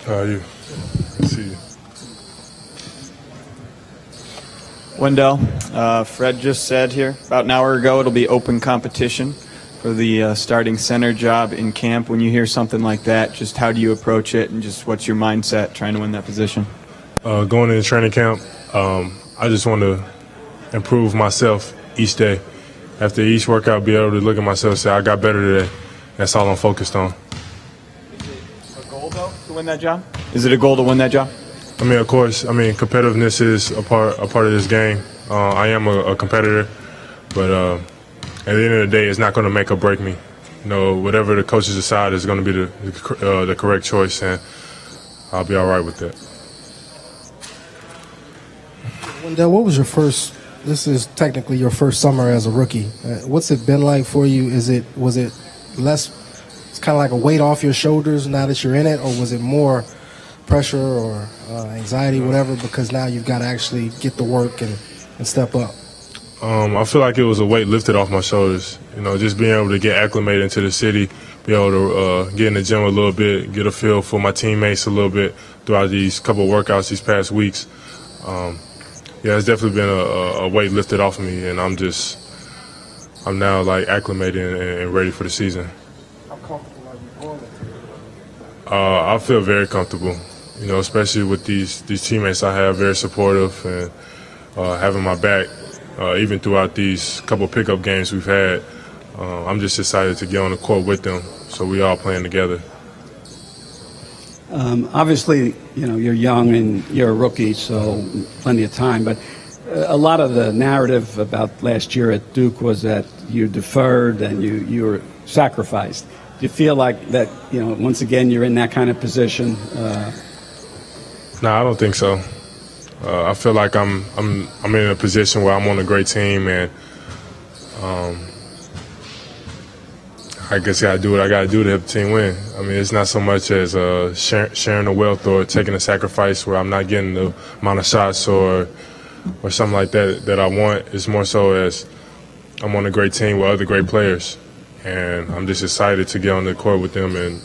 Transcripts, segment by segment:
You. See you. Wendell, Fred just said here about an hour ago it'll be open competition for the starting center job in camp. When you hear something like that, just how do you approach it, and just what's your mindset trying to win that position? Going into training camp, I just want to improve myself each day. After each workout, be able to look at myself and say, I got better today. That's all I'm focused on. Is it a goal, though, to win that job? Is it a goal to win that job? I mean, of course. I mean, competitiveness is a part of this game. I am a competitor, but at the end of the day, it's not going to make or break me. You know, whatever the coaches decide is going to be the correct choice, and I'll be all right with that. Wendell, what was your first? This is technically your first summer as a rookie. What's it been like for you? Was it less? It's kind of like a weight off your shoulders now that you're in it, or was it more pressure or anxiety, whatever, because now you've got to actually get the work and step up? I feel like it was a weight lifted off my shoulders. You know, just being able to get acclimated into the city, be able to get in the gym a little bit, get a feel for my teammates a little bit throughout these couple of workouts these past weeks. Yeah, it's definitely been a weight lifted off of me, and I'm now like acclimated and ready for the season. How comfortable are you going with it? I feel very comfortable. You know, especially with these teammates I have, very supportive and having my back, even throughout these couple pickup games we've had. I'm just excited to get on the court with them, so we all playing together. Obviously, you know, you're young and you're a rookie, so plenty of time. But a lot of the narrative about last year at Duke was that you deferred and you were sacrificed. Do you feel like that, you know, once again you're in that kind of position? No, I don't think so. I feel like I'm in a position where I'm on a great team, and I guess I gotta do what I gotta do to help the team win. I mean, it's not so much as sharing the wealth or taking a sacrifice where I'm not getting the amount of shots or something like that I want. It's more so as I'm on a great team with other great players, and I'm just excited to get on the court with them and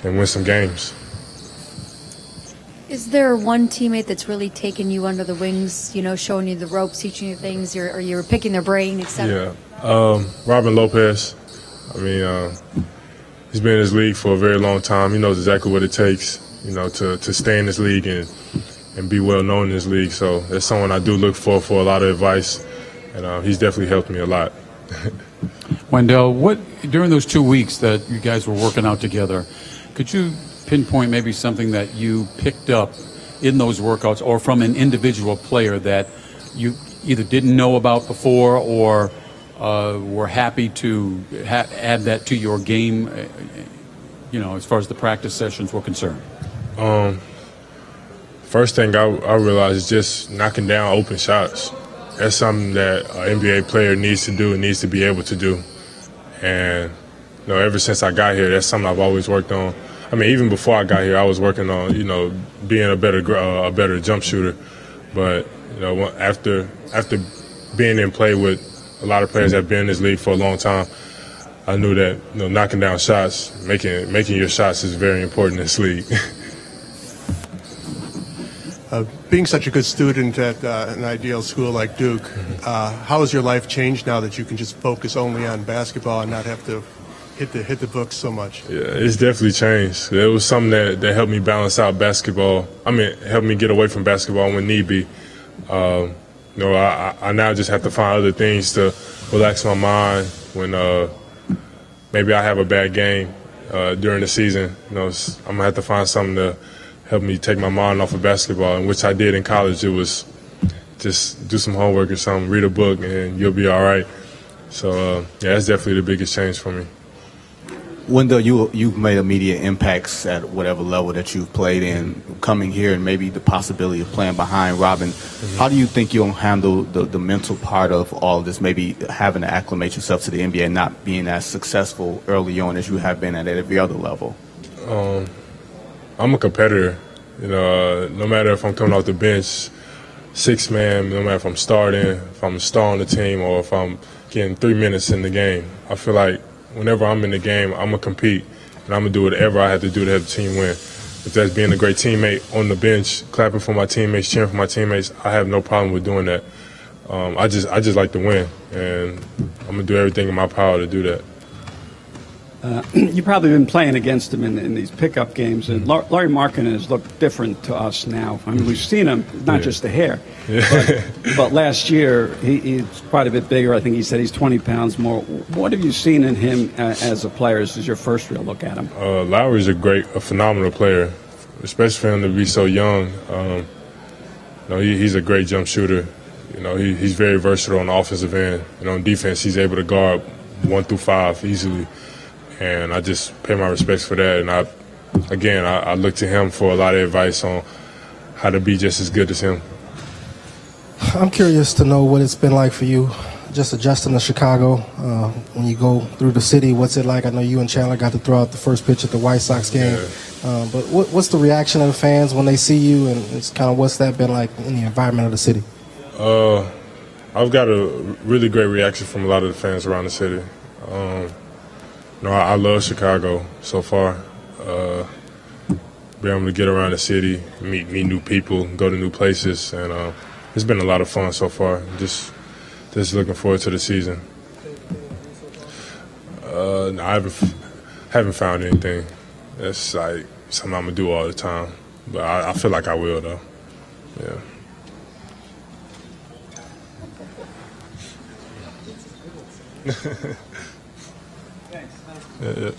win some games. Is there one teammate that's really taken you under the wings, you know, showing you the ropes, teaching you things, or you're picking their brain, etc.? Yeah, Robin Lopez. I mean, he's been in this league for a very long time. He knows exactly what it takes, you know, to stay in this league and be well known in this league. So that's someone I do look for a lot of advice, and he's definitely helped me a lot. Wendell, what during those 2 weeks that you guys were working out together, could you pinpoint maybe something that you picked up in those workouts or from an individual player that you either didn't know about before or were happy to add that to your game, you know, as far as the practice sessions were concerned? First thing I realized is just knocking down open shots. That's something that an NBA player needs to do and needs to be able to do. And, you know, ever since I got here, that's something I've always worked on. I mean, even before I got here, I was working on, you know, being a better jump shooter. But, you know, after being in play with a lot of players that have been in this league for a long time, I knew that, you know, knocking down shots, making your shots is very important in this league. Being such a good student at an ideal school like Duke, how has your life changed now that you can just focus only on basketball and not have to hit the books so much? Yeah, it's definitely changed. It was something that helped me balance out basketball. I mean, helped me get away from basketball when need be. You know, I now just have to find other things to relax my mind when maybe I have a bad game during the season. You know, I'm gonna have to find something to help me take my mind off of basketball, and which I did in college. It was just do some homework or something, read a book, and you'll be all right. So, yeah, that's definitely the biggest change for me. Wendell, you've made immediate impacts at whatever level that you've played in. Coming here and maybe the possibility of playing behind Robin, how do you think you'll handle the mental part of all of this, maybe having to acclimate yourself to the NBA and not being as successful early on as you have been at every other level? I'm a competitor. You know, no matter if I'm coming off the bench, 6-man, no matter if I'm starting, if I'm a star on the team, or if I'm getting 3 minutes in the game, I feel like whenever I'm in the game, I'm going to compete, and I'm going to do whatever I have to do to help the team win. if that's being a great teammate on the bench, clapping for my teammates, cheering for my teammates, I have no problem with doing that. I just like to win, and I'm gonna do everything in my power to do that. You've probably been playing against him in these pickup games, and Lowry Markkanen has looked different to us now. I mean, we've seen him, not just the hair, but last year he's quite a bit bigger. I think he said he's 20 pounds more. What have you seen in him as a player? This is your first real look at him. Lowry's a phenomenal player, especially for him to be so young. He's a great jump shooter. He's very versatile on the offensive end. On defense, he's able to guard 1 through 5 easily. And I just pay my respects for that. And I look to him for a lot of advice on how to be just as good as him. I'm curious to know what it's been like for you, just adjusting to Chicago. When you go through the city, what's it like? I know you and Chandler got to throw out the first pitch at the White Sox game. Yeah. But what's the reaction of the fans when they see you, and it's kind of what's that been like in the environment of the city? I've got a really great reaction from a lot of the fans around the city. I love Chicago so far. Being able to get around the city, meet new people, go to new places, and it's been a lot of fun so far. Just looking forward to the season. I haven't found anything. That's like something I'm gonna do all the time, but I feel like I will though. Yeah. Yeah.